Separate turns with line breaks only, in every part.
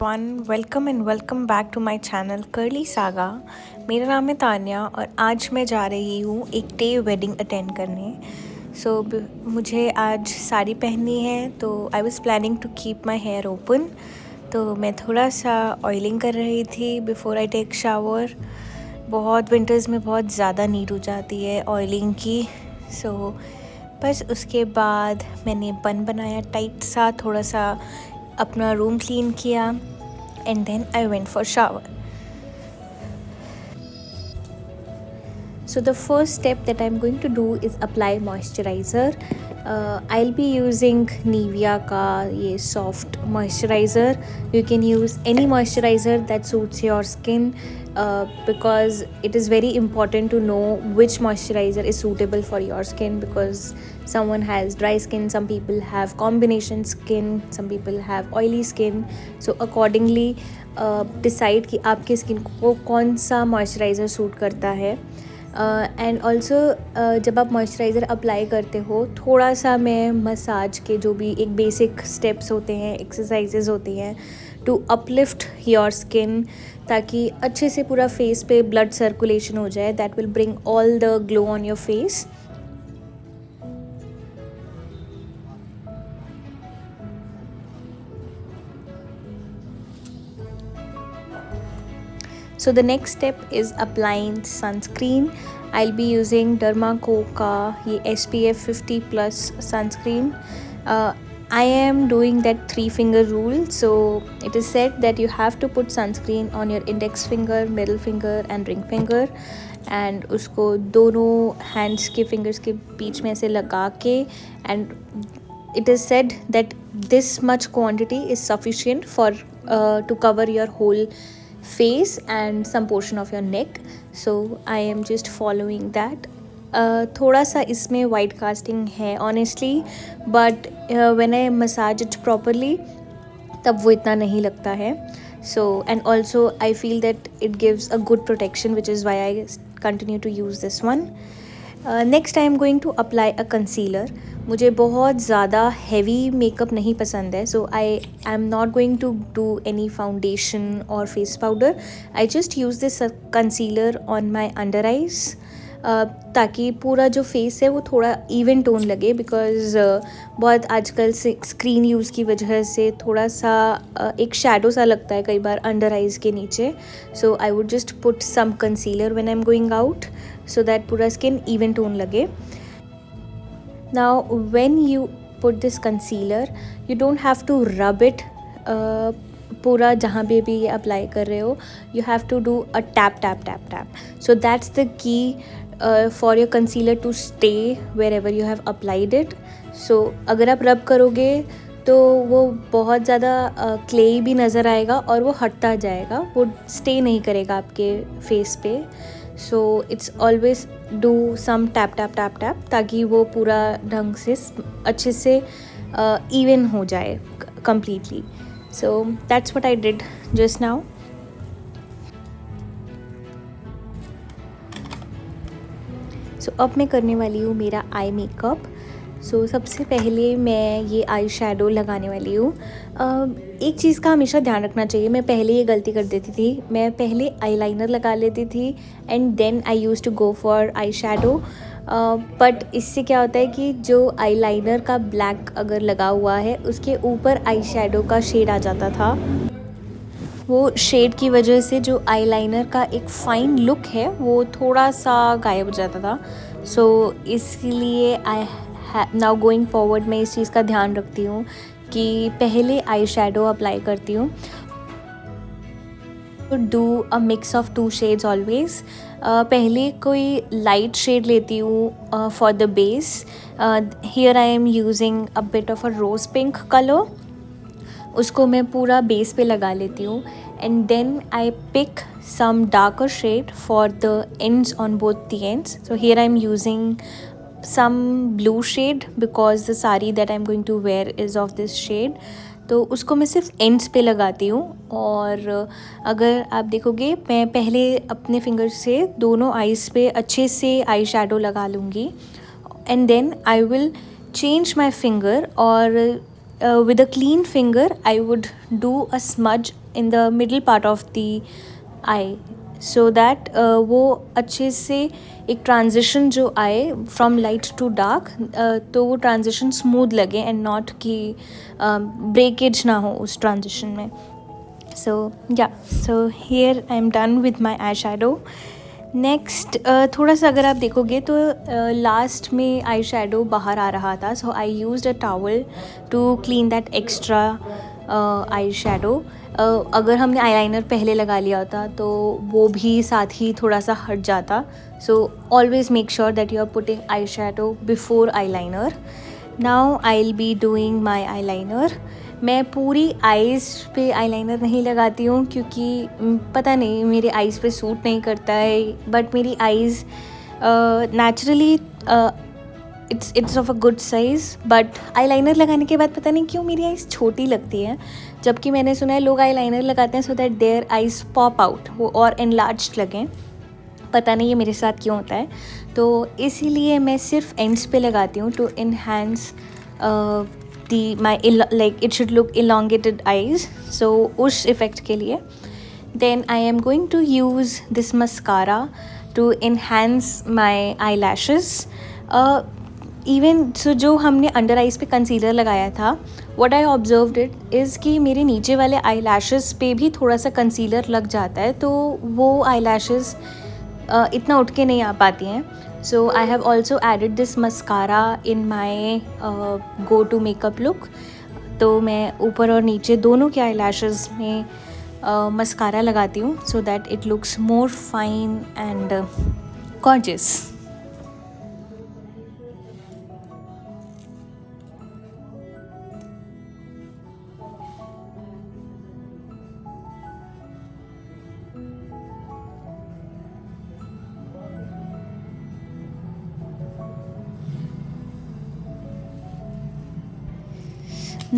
One welcome and welcome back to my channel Curly Saga. मेरा नाम है तान्या और आज मैं जा रही हूँ एक डे वेडिंग अटेंड करने। मुझे आज साड़ी पहननी है, तो I was planning to keep my hair open. तो मैं थोड़ा सा ऑयलिंग कर रही थी बिफ़ोर आई टेक शावर। बहुत विंटर्स में बहुत ज़्यादा नीड हो जाती है ऑयलिंग की। बस उसके बाद मैंने बन बनाया टाइट सा, थोड़ा सा अपना रूम क्लीन किया and then I went for shower. So the first step that I'm going to do is apply moisturizer. I'll be using Nivea का ये soft moisturizer. You can use any moisturizer that suits your skin, because it is very important to know which moisturizer is suitable for your skin, because someone has dry skin, some people have combination skin, some people have oily skin. So accordingly decide कि आपके skin को कौन सा moisturiser suit करता है। And also जब आप moisturiser apply करते हो, थोड़ा सा मैं मसाज के जो भी एक बेसिक स्टेप्स होते हैं, एक्सरसाइजेज होती हैं टू अपलिफ्ट योर स्किन, ताकि अच्छे से पूरा फेस पे ब्लड सर्कुलेशन हो जाए। That will bring all the glow on your face. So the next step is applying sunscreen. I'll be using Dermaco का ये SPF 50+ sunscreen. I am doing that 3-finger rule. So it is said that you have to put sunscreen on your index finger, middle finger and ring finger, and उसको दोनों hands के fingers के बीच में ऐसे लगा के, and it is said that this much quantity is sufficient for to cover your whole face and some portion of your neck. So I am just following that. थोड़ा सा इसमें वाइट कास्टिंग है honestly, but when I massage it properly तब वो इतना नहीं लगता है. So and also I feel that it gives a good protection, which is why I continue to use this one. Next I am going to apply a concealer. मुझे बहुत ज़्यादा heavy makeup नहीं पसंद है, so I am not going to do any foundation और face powder. I just use this concealer on my under eyes, ताकि पूरा जो फेस है वो थोड़ा इवन टोन लगे, बिकॉज बहुत आजकल से स्क्रीन यूज़ की वजह से थोड़ा सा एक शैडो सा लगता है कई बार अंडर आइज़ के नीचे. So I would just put some concealer when I am going out, so that पूरा skin even tone लगे. Now when you put this concealer, you don't have to rub it पूरा जहाँ पे भी ये apply कर रहे हो. You have to do a tap tap tap tap. So that's the key for your concealer to stay wherever you have applied it. So अगर आप रब करोगे तो वो बहुत ज़्यादा क्लेई भी नज़र आएगा और वो हटता जाएगा, वो स्टे नहीं करेगा आपके फेस पे. So it's always do some tap tap tap tap, ताकि वो पूरा ढंग से अच्छे से इवन हो जाए completely. So that's what I did just now. So अब मैं करने वाली हूँ मेरा आई मेकअप. सो सबसे पहले मैं ये आई शेडो लगाने वाली हूँ. एक चीज़ का हमेशा ध्यान रखना चाहिए, मैं पहले ये गलती कर देती थी, मैं पहले आई लाइनर लगा लेती थी and then I use to go for eye shadow. But इससे क्या होता है कि जो आई लाइनर का ब्लैक अगर लगा हुआ है, उसके ऊपर आई शेडो का शेड आ जाता था. वो शेड की वजह से जो आई लाइनर का एक फ़ाइन लुक है वो थोड़ा सा गायब हो जाता था. सो इसलिए नाउ गोइंग फॉरवर्ड मैं इस चीज़ का ध्यान रखती हूँ कि पहले आई शेडो अप्लाई करती हूँ. Do a mix of 2 shades always. पहले कोई लाइट शेड लेती हूँ for the base. Here I am using a bit of a rose pink colour. उसको मैं पूरा बेस पे लगा लेती हूँ and then I pick some darker shade for the ends on both the ends. So here I am using some blue shade because the sari that I am going to wear is of this shade. तो उसको मैं सिर्फ ends पे लगाती हूँ. और अगर आप देखोगे, मैं पहले अपने फिंगर से दोनों आईज़ पे अच्छे से आई शेडो लगा लूँगी and then I will change my finger or with a clean finger I would do a smudge in the middle part of the eye, so that वो अच्छे से एक ट्रांजिशन जो आए फ्रॉम लाइट टू डार्क, तो वो transition smooth लगे and not कि ब्रेकेज ना हो उस ट्रांजिशन में. So yeah, so here I am done with my eyeshadow. Next थोड़ा सा अगर आप देखोगे तो लास्ट में आई शेडो बाहर आ रहा था, so I used a towel to clean that extra eye shadow. अगर हमने आईलाइनर पहले लगा लिया होता तो वो भी साथ ही थोड़ा सा हट जाता. So always make sure that you are putting eye shadow before eyeliner. Now I will be doing my eyeliner. मैं पूरी आइज़ पे आईलाइनर नहीं लगाती हूँ क्योंकि पता नहीं मेरे आइज़ पे सूट नहीं करता है. बट मेरी eyes naturally it's of a good size, but eyeliner लगाने के बाद पता नहीं क्यों मेरी आइज़ छोटी लगती है. जबकि मैंने सुना है लोग आईलाइनर लगाते हैं so that there eyes pop out, वो और एनलार्ज्ड लगें. पता नहीं ये मेरे साथ क्यों होता है. तो इसीलिए मैं सिर्फ एंड्स पे लगाती हूँ to enhance like it should look elongated eyes. So उस इफ़ेक्ट के लिए then I am going to use this mascara to enhance my eyelashes. Even so जो हमने अंडर आइज़ पे कंसीलर लगाया था, what I observed it is कि मेरे नीचे वाले eyelashes पे भी थोड़ा सा कंसीलर लग जाता है, तो वो eyelashes इतना उठ के नहीं आ पाती हैं. So I have also added this mascara in my go-to makeup look. तो मैं ऊपर और नीचे दोनों के eyelashes में मस्कारा लगाती हूँ so that it looks more fine and gorgeous.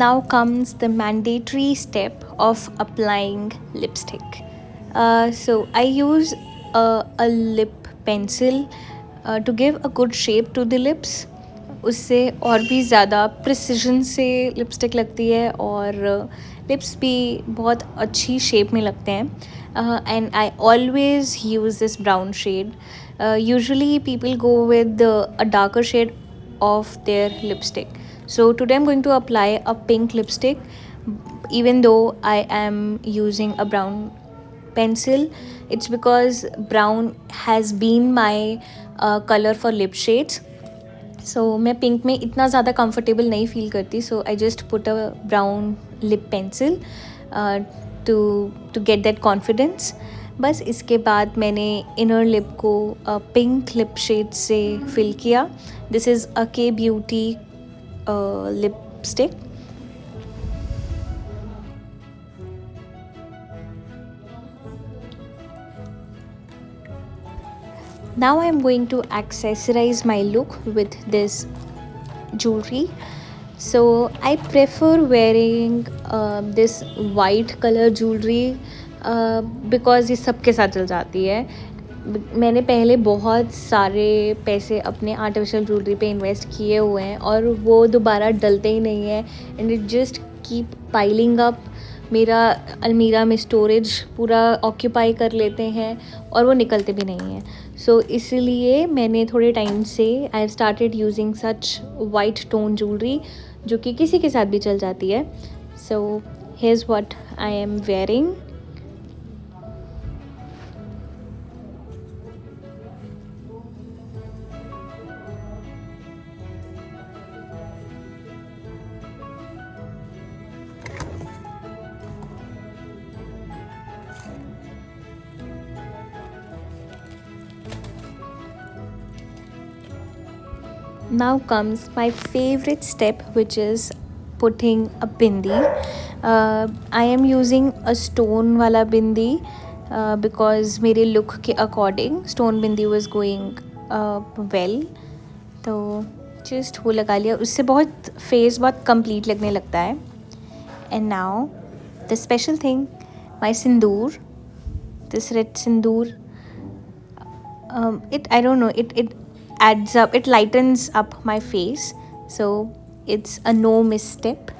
Now comes the mandatory step of applying lipstick. So I use a lip pencil to give a good shape to the lips. उससे और भी ज़्यादा precision से lipstick लगती है और lips भी बहुत अच्छी शेप में लगते हैं. And I always use this brown shade. Usually people go with a darker shade of their lipstick. So today I'm going to apply a pink lipstick even though I am using a brown pencil. It's because brown has been my color for lip shades. So मैं pink में इतना ज़्यादा comfortable नहीं feel करती, so I just put a brown lip pencil to get that confidence. बस इसके बाद मैंने इनर लिप को पिंक लिप शेड से फिल किया. दिस इज़ अ के beauty lipstick. Now I am going to accessorize my look with this jewelry. So I prefer wearing this white color jewelry because ये सबके साथ चल जाती है. मैंने पहले बहुत सारे पैसे अपने आर्टिफिशियल ज्वेलरी पे इन्वेस्ट किए हुए हैं और वो दोबारा डलते ही नहीं है and it just keep piling up. मेरा अलमीरा में स्टोरेज पूरा ऑक्यूपाई कर लेते हैं और वो निकलते भी नहीं हैं. सो इसलिए मैंने थोड़े टाइम से I have started using such white tone jewellery जो कि किसी के साथ भी चल जाती है. So here is what I am wearing. Now comes my favorite step, which is putting a bindi. I am using a stone wala bindi because मेरे look के according stone bindi was going well. तो just वो लगा लिया, उससे बहुत face बहुत complete लगने लगता है. And now the special thing, my sindoor, this red sindoor, I don't know, it adds up, it lightens up my face, so it's a no misstep.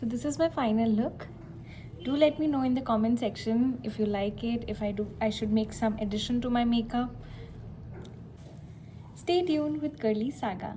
So this is my final look. Do let me know in the comment section if you like it, if I should make some addition to my makeup. Stay tuned with Curly Saga.